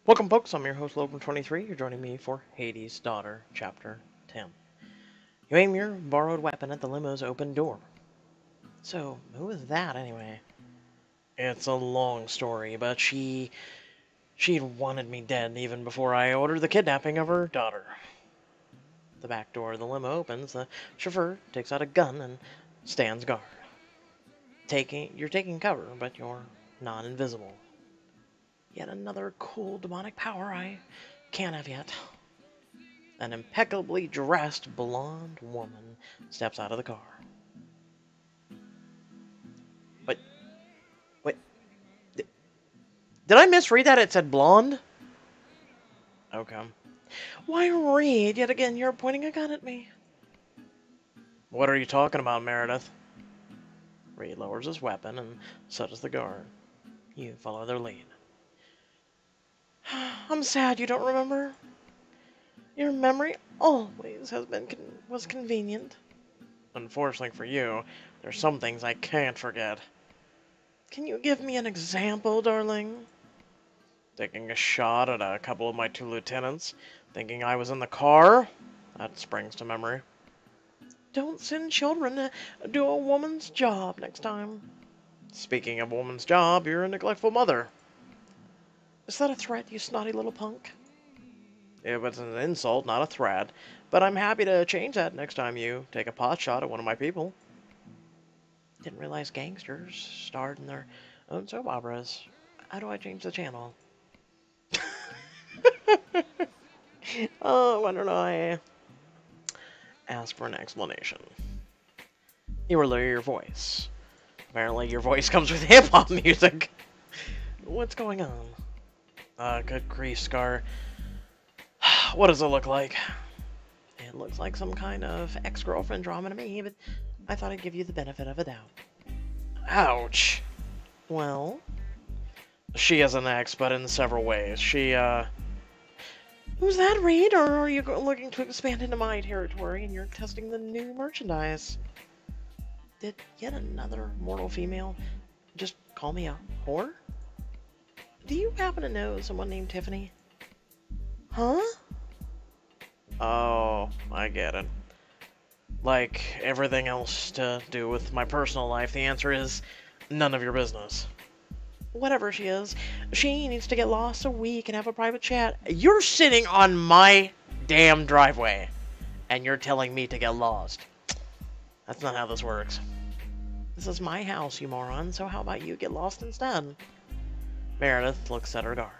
Welcome, folks. I'm your host, Logan23. You're joining me for Hades' Daughter, Chapter 10. You aim your borrowed weapon at the limo's open door. So, who is that, anyway? It's a long story, but she'd wanted me dead even before I ordered the kidnapping of her daughter. The back door of the limo opens, the chauffeur takes out a gun and stands guard. You're taking cover, but you're not invisible. Yet another cool demonic power I can't have yet. An impeccably dressed blonde woman steps out of the car. Wait, did I misread that? It said blonde? Okay. Why, Reed, yet again you're pointing a gun at me. What are you talking about, Meredith? Reed lowers his weapon, and so does the guard. You follow their lead. I'm sad you don't remember. Your memory always was convenient. Unfortunately for you, there's some things I can't forget. Can you give me an example, darling? Taking a shot at a couple of my two lieutenants, thinking I was in the car? That springs to memory. Don't send children to do a woman's job next time. Speaking of woman's job, you're a neglectful mother. Is that a threat, you snotty little punk? If it's an insult, not a threat, but I'm happy to change that next time you take a pot shot at one of my people. Didn't realize gangsters starred in their own soap operas. How do I change the channel? Oh, why don't I ask for an explanation? You will lower your voice. Apparently your voice comes with hip-hop music. What's going on? Good grief, Scar. What does it look like? It looks like some kind of ex-girlfriend drama to me, but I thought I'd give you the benefit of a doubt. Ouch. Well? She is an ex, but in several ways. Who's that, Reed? Or are you looking to expand into my territory and you're testing the new merchandise? Did yet another mortal female just call me a whore? Do you happen to know someone named Tiffany? Huh? Oh, I get it. Like everything else to do with my personal life, the answer is none of your business. Whatever she is, she needs to get lost so we can have a private chat. You're sitting on my damn driveway, and you're telling me to get lost. That's not how this works. This is my house, you moron, so how about you get lost instead? Meredith looks at her guard.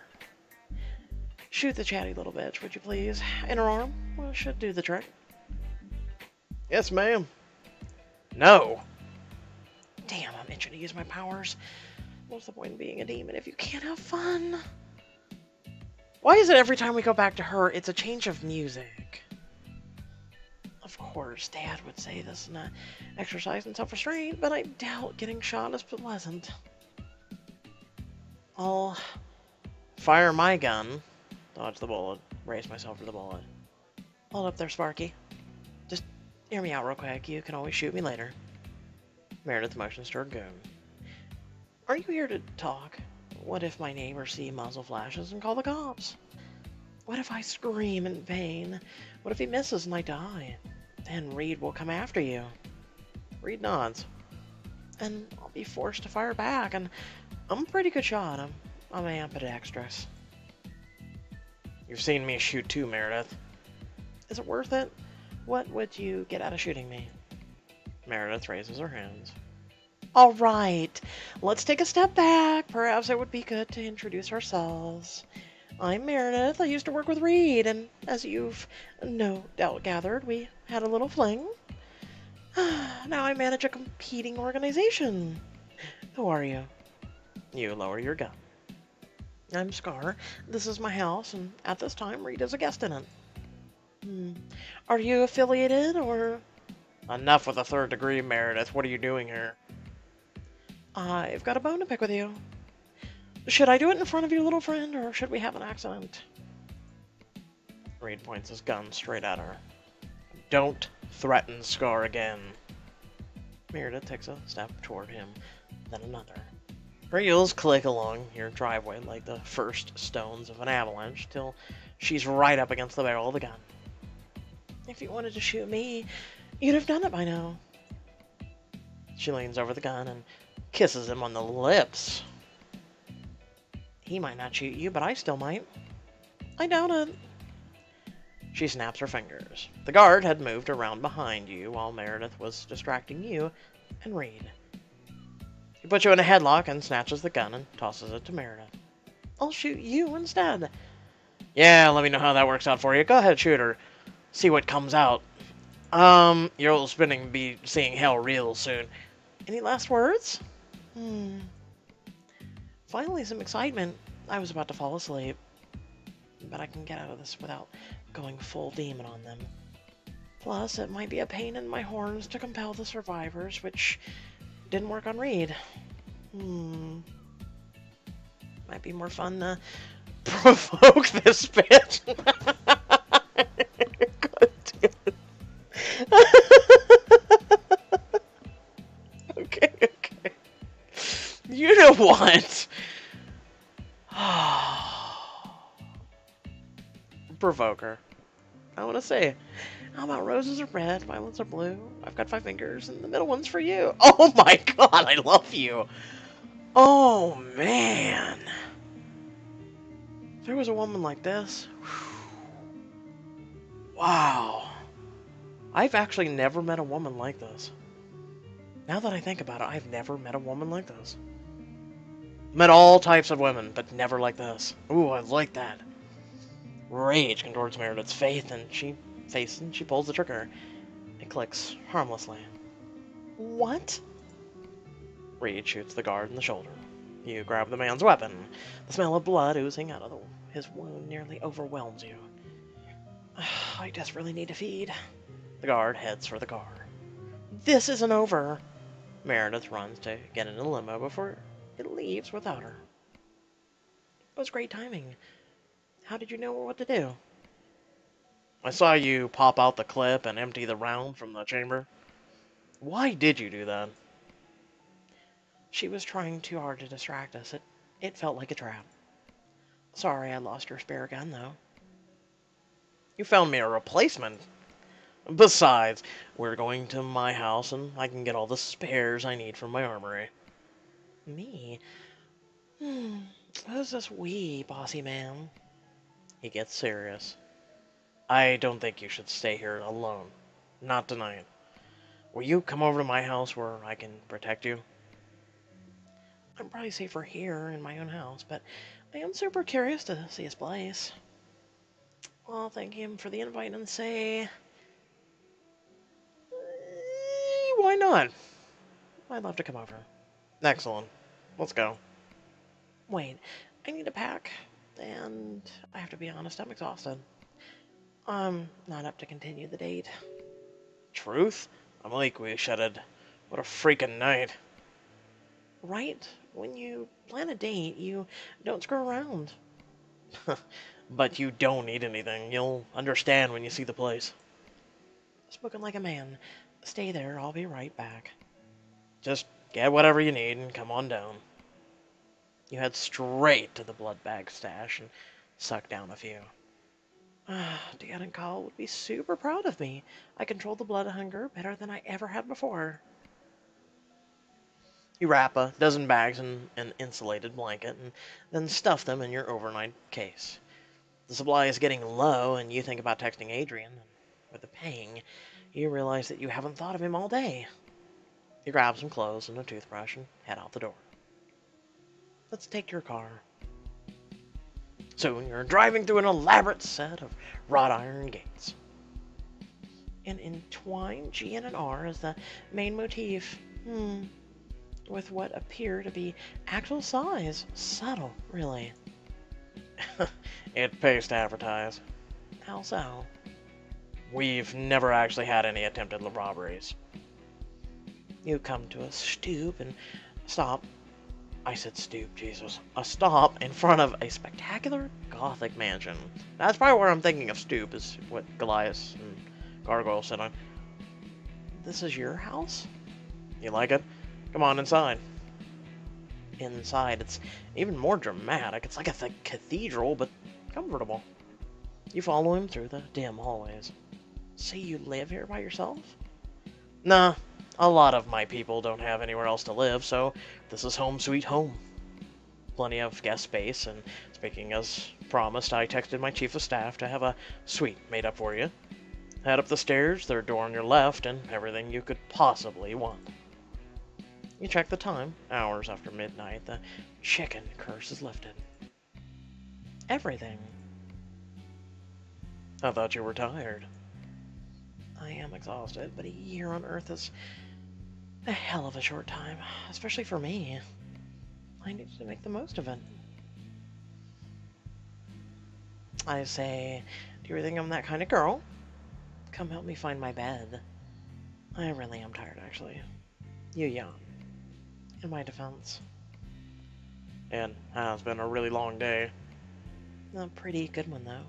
Shoot the chatty little bitch, would you please? In her arm? Well, should do the trick. Yes, ma'am. No. Damn, I'm itching to use my powers. What's the point in being a demon if you can't have fun? Why is it every time we go back to her, it's a change of music? Of course, Dad would say this is not exercise in self-restraint, but I doubt getting shot is pleasant. I'll fire my gun, dodge the bullet, brace myself for the bullet. Hold up there, Sparky. Just hear me out real quick. You can always shoot me later. Meredith motions to her goon. Are you here to talk? What if my neighbors see muzzle flashes and call the cops? What if I scream in pain? What if he misses and I die? Then Reed will come after you. Reed nods. And I'll be forced to fire back, and I'm a pretty good shot. I'm ambidextrous. You've seen me shoot too, Meredith. Is it worth it? What would you get out of shooting me? Meredith raises her hands. All right, let's take a step back. Perhaps it would be good to introduce ourselves. I'm Meredith. I used to work with Reed, and as you've no doubt gathered, we had a little fling. Now I manage a competing organization. Who are you? You lower your gun. I'm Scar. This is my house, and at this time, Reed is a guest in it. Are you affiliated, or...? Enough with the third degree, Meredith. What are you doing here? I've got a bone to pick with you. Should I do it in front of your little friend, or should we have an accident? Reed points his gun straight at her. Don't threaten Scar again. Meredith takes a step toward him, then another. Her heels click along your driveway like the first stones of an avalanche till she's right up against the barrel of the gun. If you wanted to shoot me, you'd have done it by now. She leans over the gun and kisses him on the lips. He might not shoot you, but I still might. I doubt it. She snaps her fingers. The guard had moved around behind you while Meredith was distracting you and Reed. He puts you in a headlock and snatches the gun and tosses it to Meredith. I'll shoot you instead. Yeah, let me know how that works out for you. Go ahead, shoot her. See what comes out. You'll spinning be seeing hell real soon. Any last words? Finally, some excitement. I was about to fall asleep. But I can get out of this without going full demon on them. Plus, it might be a pain in my horns to compel the survivors, which didn't work on Reed. Might be more fun to provoke this bitch. God damn it. Okay. You know what? Provoke her. I want to say, how about roses are red, violets are blue? I've got 5 fingers, and the middle one's for you. Oh my god, I love you. Oh man. If there was a woman like this. Wow. I've actually never met a woman like this. Now that I think about it, I've never met a woman like this. Met all types of women, but never like this. Ooh, I like that. Rage contorts Meredith's face, and she pulls the trigger. It clicks harmlessly. What? Reed shoots the guard in the shoulder. You grab the man's weapon. The smell of blood oozing out of his wound nearly overwhelms you. I desperately need to feed. The guard heads for the car. This isn't over. Meredith runs to get in a limo before it leaves without her. It was great timing. How did you know what to do? I saw you pop out the clip and empty the round from the chamber. Why did you do that? She was trying too hard to distract us. It felt like a trap. Sorry I lost your spare gun, though. You found me a replacement. Besides, we're going to my house and I can get all the spares I need from my armory. Me? Who's this we, bossy man? He gets serious. I don't think you should stay here alone. Not tonight. Will you come over to my house where I can protect you? I'm probably safer here in my own house, but I am super curious to see his place. I'll thank him for the invite and say... why not? I'd love to come over. Excellent. Let's go. Wait, I need to pack. And I have to be honest, I'm exhausted. I'm not up to continue the date. Truth? I'm weak-shutted. What a freaking night. Right? When you plan a date, you don't screw around. But you don't need anything. You'll understand when you see the place. Spoken like a man. Stay there, I'll be right back. Just get whatever you need and come on down. You head straight to the blood bag stash and suck down a few. Dad and Carl would be super proud of me. I controlled the blood hunger better than I ever had before. You wrap a dozen bags in an insulated blanket and then stuff them in your overnight case. The supply is getting low and you think about texting Adrian, and with a pang, you realize that you haven't thought of him all day. You grab some clothes and a toothbrush and head out the door. Let's take your car. Soon you're driving through an elaborate set of wrought iron gates. An entwined G and an R is the main motif. With what appear to be actual size. Subtle, really. It pays to advertise. How so? We've never actually had any attempted robberies. You come to a stoop and stop. I said stoop, Jesus. A stop in front of a spectacular Gothic mansion. That's probably where I'm thinking of stoop, is what Goliath and Gargoyle said on. This is your house? You like it? Come on inside. inside, it's even more dramatic. It's like a cathedral, but comfortable. You follow him through the dim hallways. So you live here by yourself? Nah, a lot of my people don't have anywhere else to live, so this is home sweet home. Plenty of guest space, and speaking as promised, I texted my chief of staff to have a suite made up for you. Head up the stairs, third door on your left, and everything you could possibly want. You check the time, hours after midnight, the chicken curse is lifted. Everything. I thought you were tired. I am exhausted, but a year on Earth is a hell of a short time, especially for me. I need to make the most of it. I say, do you think I'm that kind of girl? Come help me find my bed. I really am tired, actually. You yawn. In my defense. It has been a really long day. A pretty good one, though.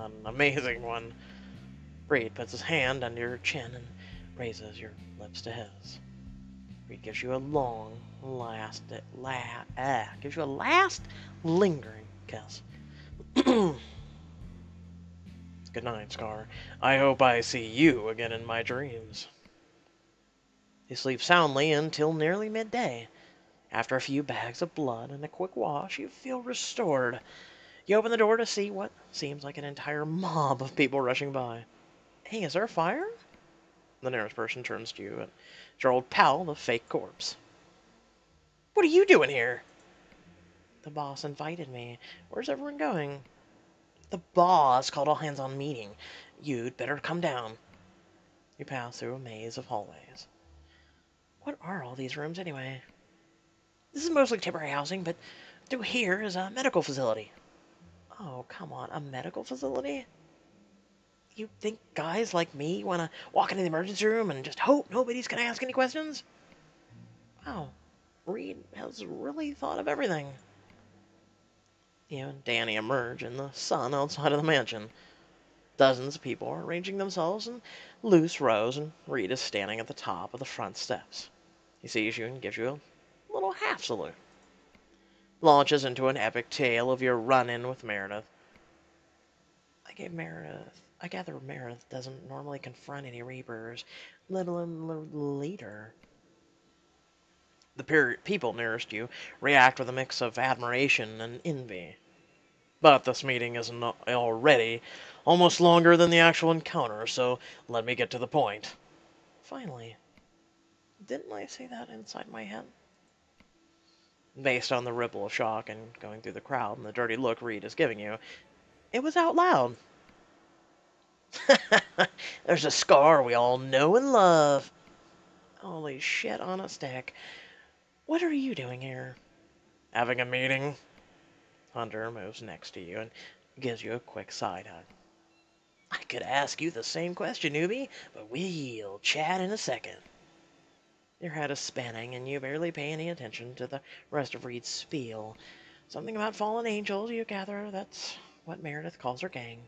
An amazing one. Reed puts his hand under your chin and raises your lips to his. Reed gives you a long, gives you a last, lingering kiss. Good night, Scar. I hope I see you again in my dreams. You sleep soundly until nearly midday. After a few bags of blood and a quick wash, you feel restored. You open the door to see what seems like an entire mob of people rushing by. Hey, is there a fire? The nearest person turns to you, and it's your old pal, the fake corpse. What are you doing here? The boss invited me. Where's everyone going? The boss called all hands on meeting. You'd better come down. You pass through a maze of hallways. What are all these rooms anyway? This is mostly temporary housing, but through here is a medical facility. Oh, come on, a medical facility? You think guys like me want to walk into the emergency room and just hope nobody's going to ask any questions? Wow, Reed has really thought of everything. You and Danny emerge in the sun outside of the mansion. Dozens of people are arranging themselves in loose rows, and Reed is standing at the top of the front steps. He sees you and gives you a little half salute. Launches into an epic tale of your run-in with Meredith. I gather Meredith doesn't normally confront any Reapers, let alone leader. The people nearest you react with a mix of admiration and envy. But this meeting is already almost longer than the actual encounter, so let me get to the point. Finally. Didn't I say that inside my head? Based on the ripple of shock and going through the crowd and the dirty look Reed is giving you, it was out loud. There's a Scar we all know and love. Holy shit on a stick. What are you doing here? Having a meeting? Hunter moves next to you and gives you a quick side hug. I could ask you the same question, newbie, but we'll chat in a second. Your head is spinning, and you barely pay any attention to the rest of Reed's spiel. Something about fallen angels, you gather that's what Meredith calls her gang.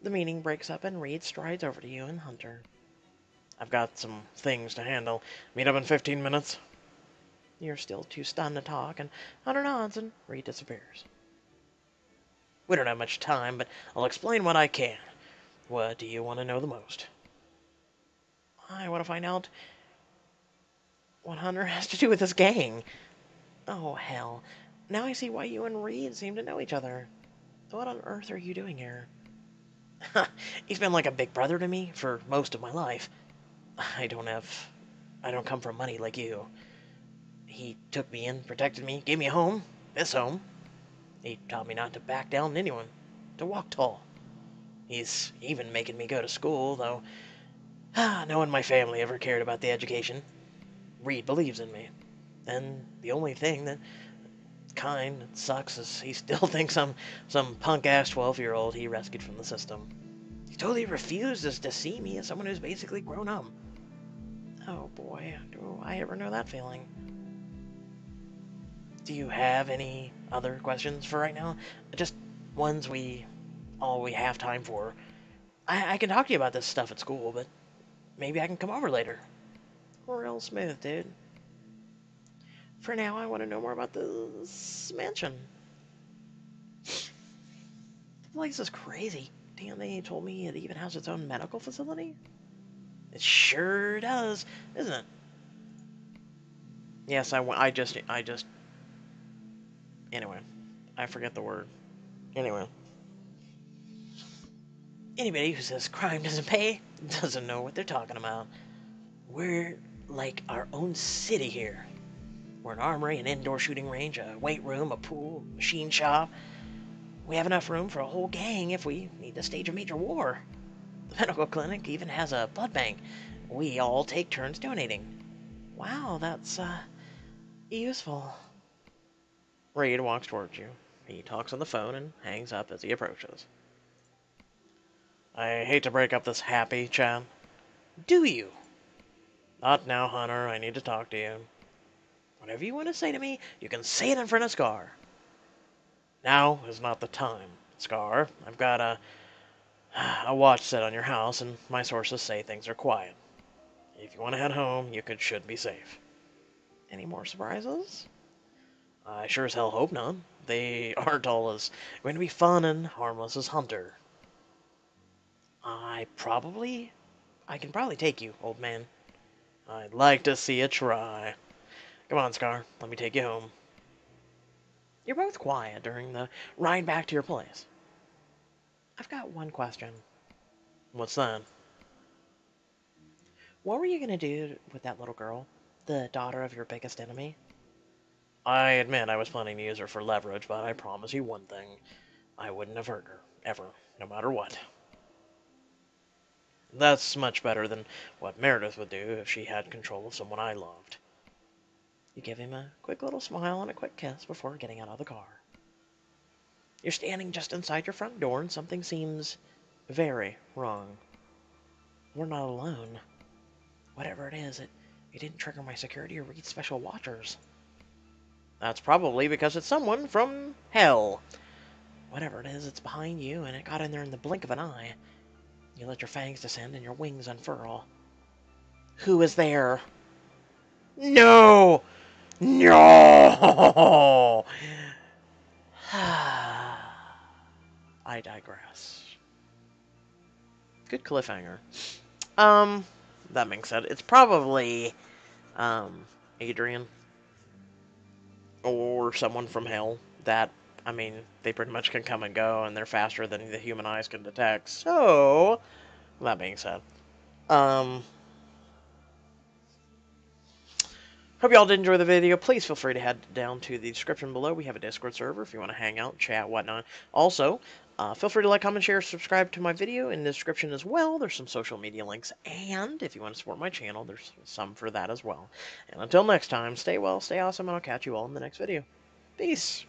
The meeting breaks up, and Reed strides over to you and Hunter. I've got some things to handle. Meet up in 15 minutes. You're still too stunned to talk, and Hunter nods, and Reed disappears. We don't have much time, but I'll explain what I can. What do you want to know the most? I want to find out what Hunter has to do with this gang. Oh, hell. Now I see why you and Reed seem to know each other. What on earth are you doing here? He's been like a big brother to me for most of my life. I don't come from money like you. He took me in, protected me, gave me a home. This home. He taught me not to back down to anyone. To walk tall. He's even making me go to school, though no one in my family ever cared about the education. Reed believes in me. And the only thing that kind and sucks is he still thinks I'm some punk-ass 12-year-old he rescued from the system. He totally refuses to see me as someone who's basically grown up. Oh boy, do I ever know that feeling. Do you have any other questions for right now? Just ones all we have time for. I can talk to you about this stuff at school, but maybe I can come over later. Real smooth, dude. For now, I want to know more about this mansion. The place is crazy. Damn, they told me it even has its own medical facility. It sure does, isn't it? Yes, I just... Anyway, I forget the word. Anyway. Anybody who says crime doesn't pay doesn't know what they're talking about. We're like our own city here. We're an armory, an indoor shooting range, a weight room, a pool, machine shop. We have enough room for a whole gang if we need to stage a major war. The medical clinic even has a blood bank. We all take turns donating. Wow, that's, useful. Reed walks towards you. He talks on the phone and hangs up as he approaches. I hate to break up this happy chat. Do you? Not now, Hunter. I need to talk to you. Whatever you want to say to me, you can say it in front of Scar. Now is not the time, Scar. I've got a watch set on your house, and my sources say things are quiet. If you want to head home, you should be safe. Any more surprises? I sure as hell hope not. They aren't all as going to be fun and harmless as Hunter. I can probably take you, old man. I'd like to see you try. Come on, Scar. Let me take you home. You're both quiet during the ride back to your place. I've got one question. What's that? What were you going to do with that little girl? The daughter of your biggest enemy? I admit I was planning to use her for leverage, but I promise you one thing. I wouldn't have hurt her. Ever. No matter what. That's much better than what Meredith would do if she had control of someone I loved. You give him a quick little smile and a quick kiss before getting out of the car. You're standing just inside your front door and something seems very wrong. We're not alone. Whatever it is, it didn't trigger my security or read special watchers. That's probably because it's someone from hell. Whatever it is, it's behind you, and it got in there in the blink of an eye. You let your fangs descend and your wings unfurl. Who is there? No! No! I digress. Good cliffhanger. That being said, it's probably, Adrian. Or someone from hell. That, I mean, they pretty much can come and go, and they're faster than the human eyes can detect. So, that being said, hope y'all did enjoy the video. Please feel free to head down to the description below. We have a Discord server if you want to hang out, chat, whatnot. Also, feel free to like, comment, share, subscribe to my video in the description as well. There's some social media links, and if you want to support my channel, there's some for that as well. And until next time, stay well, stay awesome, and I'll catch you all in the next video. Peace!